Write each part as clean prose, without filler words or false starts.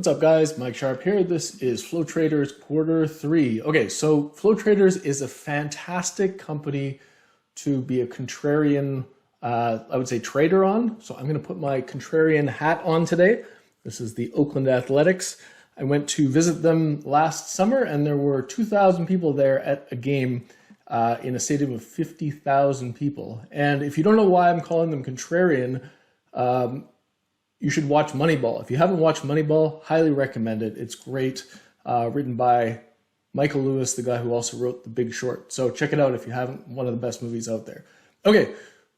What's up, guys? Mike Sharp here. This is Flow Traders quarter 3. Okay, so Flow Traders is a fantastic company to be a contrarian, I would say, trader on. So I'm going to put my contrarian hat on today. This is the Oakland Athletics. I went to visit them last summer, and there were 2,000 people there at a game in a stadium of 50,000 people. And if you don't know why I'm calling them contrarian, you should watch Moneyball. If you haven't watched Moneyball, highly recommend it. It's great, written by Michael Lewis, the guy who also wrote The Big Short. So check it out if you haven't, one of the best movies out there. Okay,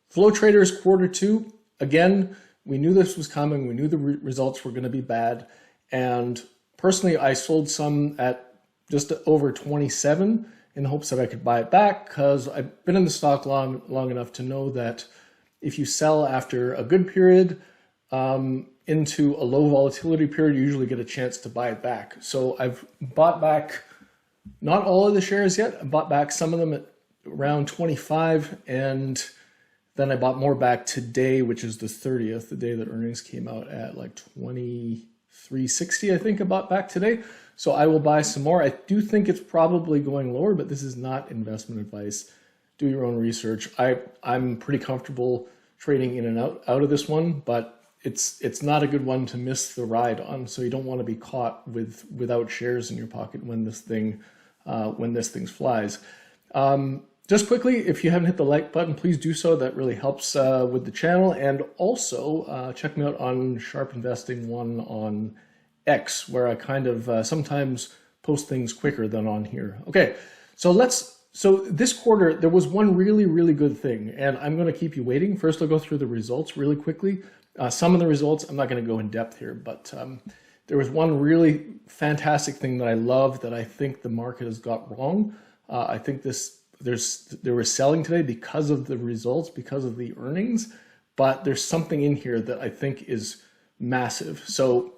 Flow Traders quarter 2. Again, we knew this was coming. We knew the results were going to be bad. And personally, I sold some at just over 27 in hopes that I could buy it back, because I've been in the stock long enough to know that if you sell after a good period, into a low volatility period, you usually get a chance to buy it back. So I've bought back not all of the shares yet. I bought back some of them at around 25, and then I bought more back today, which is the 30th, the day that earnings came out at like 23.60, I think I bought back today. So I will buy some more. I do think it's probably going lower, but this is not investment advice. Do your own research. I'm pretty comfortable trading in and out of this one, but it's not a good one to miss the ride on. So you don't want to be caught without shares in your pocket when this thing flies. Just quickly, if you haven't hit the like button, please do so. That really helps with the channel. And also check me out on Sharp Investing 1 on X, where I kind of sometimes post things quicker than on here. Okay, so this quarter, there was one really good thing, and I'm going to keep you waiting. First, I'll go through the results really quickly. Some of the results, I'm not going to go in depth here, but there was one really fantastic thing that I love that I think the market has got wrong. I think they were selling today because of the results, because of the earnings, but there's something in here that I think is massive. So I'm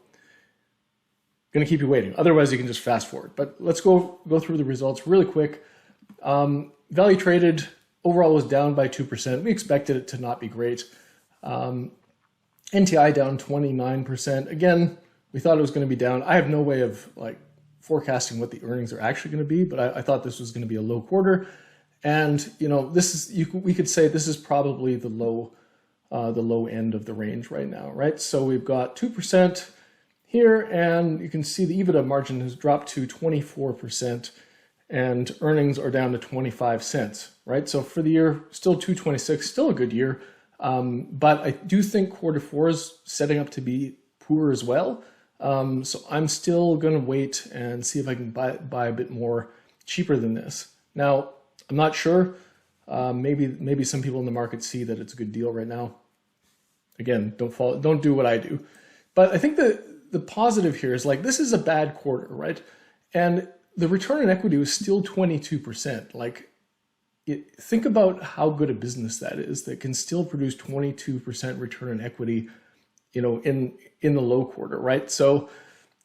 going to keep you waiting. Otherwise, you can just fast forward. But let's go through the results really quick. Value traded overall was down by 2%. We expected it to not be great. NTI down 29%. Again, we thought it was going to be down. I have no way of like forecasting what the earnings are actually going to be, but I thought this was going to be a low quarter. And you know, we could say this is probably the low end of the range right now, right? So we've got 2% here, and you can see the EBITDA margin has dropped to 24%, and earnings are down to 25 cents, right? So for the year, still 226, still a good year. But I do think quarter 4 is setting up to be poor as well. So I'm still going to wait and see if I can buy a bit more cheaper than this. Now, I'm not sure. Maybe some people in the market see that it's a good deal right now. Again, don't do what I do. But I think the positive here is, like, this is a bad quarter, right? And the return on equity was still 22%. Like, think about how good a business that is, that can still produce 22% return on equity, you know, in the low quarter, right? So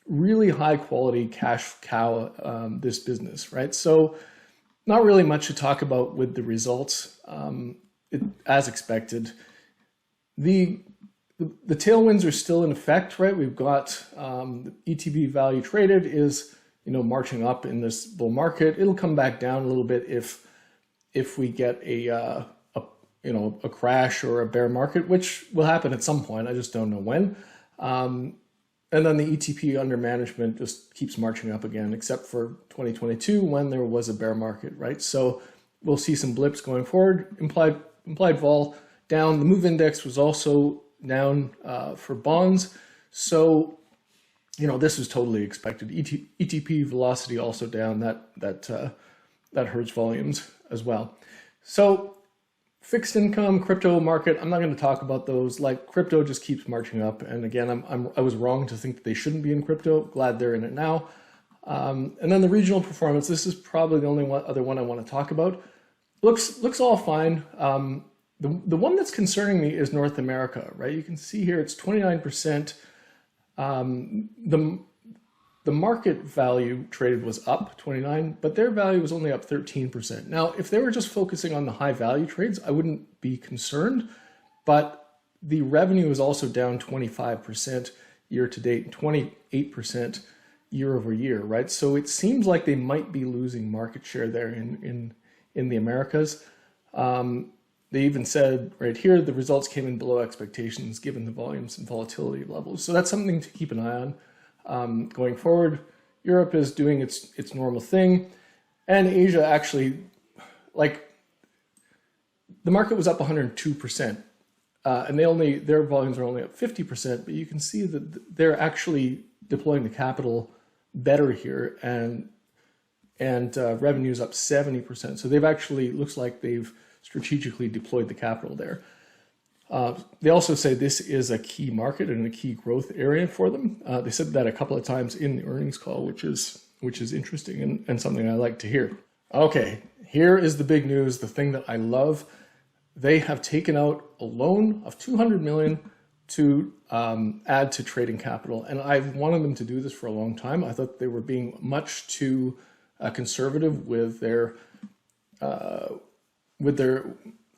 really high quality cash cow, this business, right? So not really much to talk about with the results, as expected. The tailwinds are still in effect, right? We've got the ETB value traded is, you know, marching up in this bull market. It'll come back down a little bit if we get a crash or a bear market, which will happen at some point. I just don't know when. And then the ETP under management just keeps marching up again, except for 2022 when there was a bear market, right? So we'll see some blips going forward. Implied vol down. The MOVE index was also down for bonds. So, you know, this was totally expected. ETP velocity also down. That hurts volumes as well. So fixed income, crypto market, I'm not going to talk about those. Like, crypto just keeps marching up. And again, I was wrong to think that they shouldn't be in crypto. Glad they're in it now. And then the regional performance, this is probably the only other one I want to talk about. Looks all fine. The one that's concerning me is North America, right? You can see here it's 29%. The market value traded was up 29, but their value was only up 13%. Now, if they were just focusing on the high value trades, I wouldn't be concerned, but the revenue is also down 25%. year to date, 28% year over year, right? So it seems like they might be losing market share there in the Americas. They even said right here, the results came in below expectations given the volumes and volatility levels. So that's something to keep an eye on going forward. Europe is doing its normal thing. And Asia actually, like, the market was up 102%. And their volumes are only up 50%, but you can see that they're actually deploying the capital better here, and revenue's up 70%. So they've actually, looks like they've strategically deployed the capital there. They also say this is a key market and a key growth area for them. They said that a couple of times in the earnings call, which is interesting and something I like to hear. Okay, here is the big news, the thing that I love. They have taken out a loan of $200 million to add to trading capital. And I've wanted them to do this for a long time. I thought they were being much too conservative with their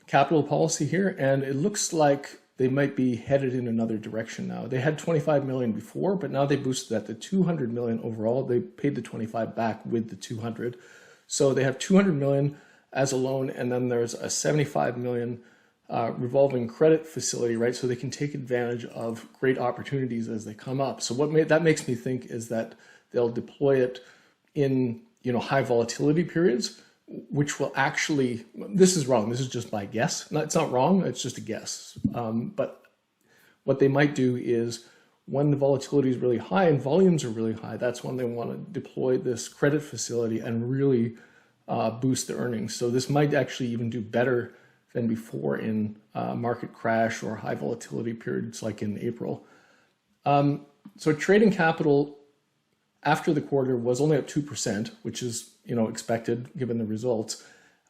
capital policy here. And it looks like they might be headed in another direction now. They had 25 million before, but now they boosted that to 200 million overall. They paid the 25 back with the 200. So they have 200 million as a loan, and then there's a 75 million revolving credit facility, right? So they can take advantage of great opportunities as they come up. So that makes me think is that they'll deploy it in, high volatility periods, which will actually, this is wrong. This is just my guess. It's not wrong. It's just a guess. But what they might do is when the volatility is really high and volumes are really high, that's when they want to deploy this credit facility and really boost the earnings. So this might actually even do better than before in market crash or high volatility periods like in April. So trading capital after the quarter was only up 2%, which is expected given the results,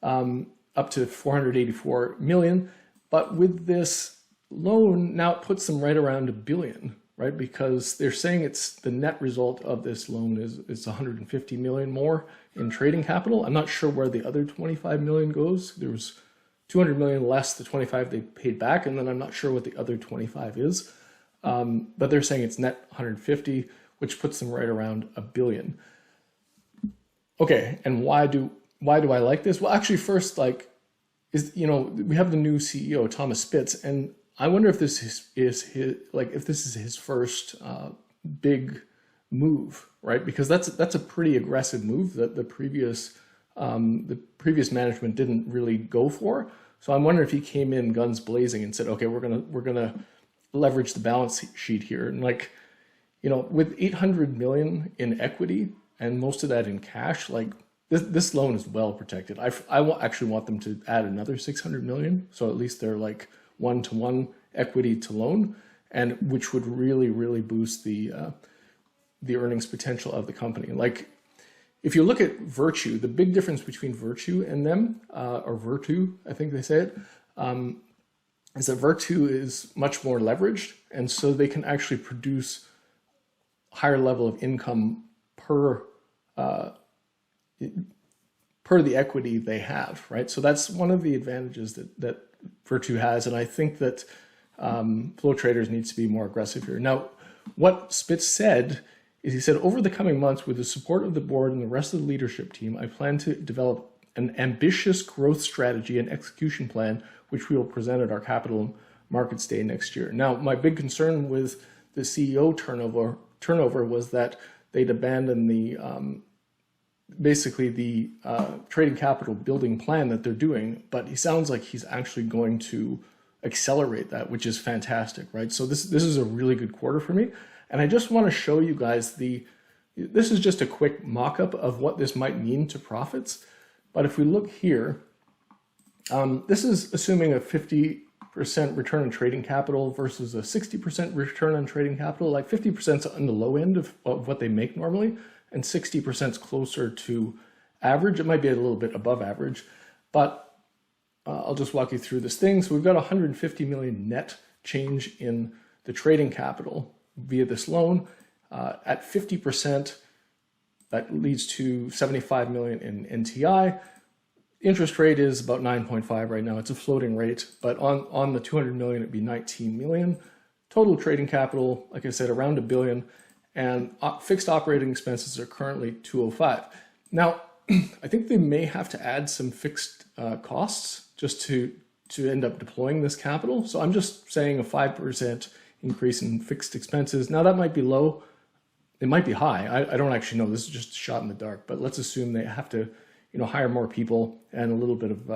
up to 484 million. But with this loan, now it puts them right around $1 billion, right? Because they're saying it's the net result of this loan is 150 million more in trading capital. I'm not sure where the other 25 million goes. There was 200 million less the 25 they paid back, and then I'm not sure what the other 25 is. But they're saying it's net 150, which puts them right around $1 billion. Okay, and why do I like this? Well, actually, first, we have the new CEO, Thomas Spitz, and I wonder if this is his first big move, right? Because that's a pretty aggressive move that the previous management didn't really go for. So I'm wondering if he came in guns blazing and said, okay, we're gonna leverage the balance sheet here, and with 800 million in equity and most of that in cash, this loan is well protected. I actually want them to add another 600 million, so at least they're like 1-to-1 equity to loan, and which would really, really boost the earnings potential of the company. If you look at Virtue, the big difference between Virtue and them, or Virtu, I think they say it, is that Virtue is much more leveraged, and so they can actually produce higher level of income per the equity they have, right? So that's one of the advantages that Virtue has, and I think that Flow Traders needs to be more aggressive here. Now, what Spitz said is he said, over the coming months, with the support of the board and the rest of the leadership team, I plan to develop an ambitious growth strategy and execution plan, which we will present at our Capital Markets Day next year. Now, my big concern with the CEO turnover was that they'd abandoned the trading capital building plan that they're doing, but he sounds like he's actually going to accelerate that, which is fantastic, right? So this is a really good quarter for me. And I just want to show you guys this is just a quick mock-up of what this might mean to profits. But if we look here, this is assuming a 50% return on trading capital versus a 60% return on trading capital. 50% is on the low end of what they make normally, and 60% is closer to average. It might be a little bit above average, but I'll just walk you through this thing. So we've got 150 million net change in the trading capital via this loan. At 50%, that leads to 75 million in NTI. Interest rate is about 9.5 right now. It's a floating rate, but on the 200 million, it'd be 19 million. Total trading capital, like I said, around $1 billion, and fixed operating expenses are currently 205. Now, I think they may have to add some fixed costs just to end up deploying this capital. So I'm just saying a 5% increase in fixed expenses. Now that might be low, it might be high. I don't actually know. This is just a shot in the dark. But let's assume they have to, hire more people and a little bit of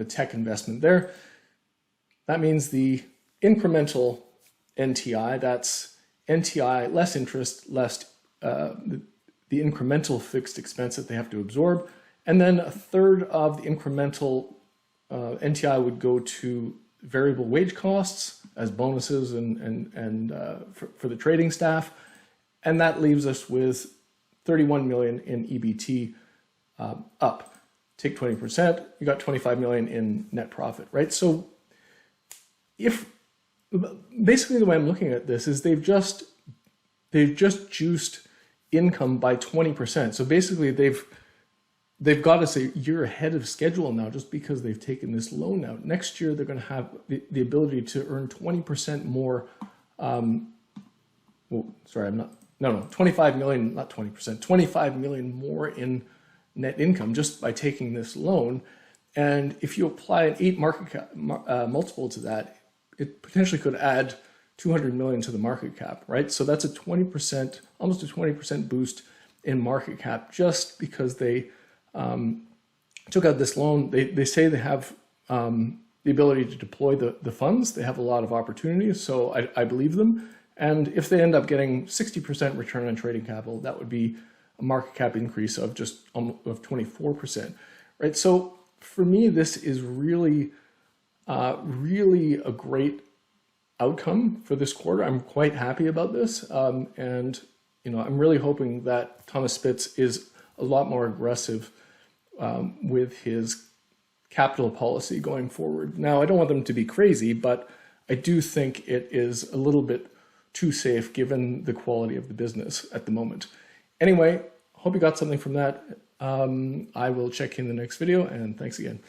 a tech investment there. That means the incremental NTI, that's NTI less interest, less the incremental fixed expense that they have to absorb. And then a third of the incremental NTI would go to variable wage costs as bonuses and for the trading staff. And that leaves us with 31 million in EBT up. Take 20%, you got 25 million in net profit, right? So basically the way I'm looking at this is they've just juiced income by 20%. So basically they've got us a year ahead of schedule now just because they've taken this loan out. Next year they're going to have the ability to earn 20% more. 25 million, not 20%, 25 million more in net income just by taking this loan. And if you apply an 8 market cap multiple to that, it potentially could add 200 million to the market cap, right? So that's a 20%, almost a 20% boost in market cap just because they took out this loan. They say they have the ability to deploy the funds. They have a lot of opportunities, so I believe them. And if they end up getting 60% return on trading capital, that would be a market cap increase of just of 24%, right? So for me, this is really a great outcome for this quarter. I'm quite happy about this. And, I'm really hoping that Thomas Spitz is a lot more aggressive with his capital policy going forward. Now, I don't want them to be crazy, but I do think it is a little bit too safe given the quality of the business at the moment. Anyway, hope you got something from that. I will check in the next video, and thanks again.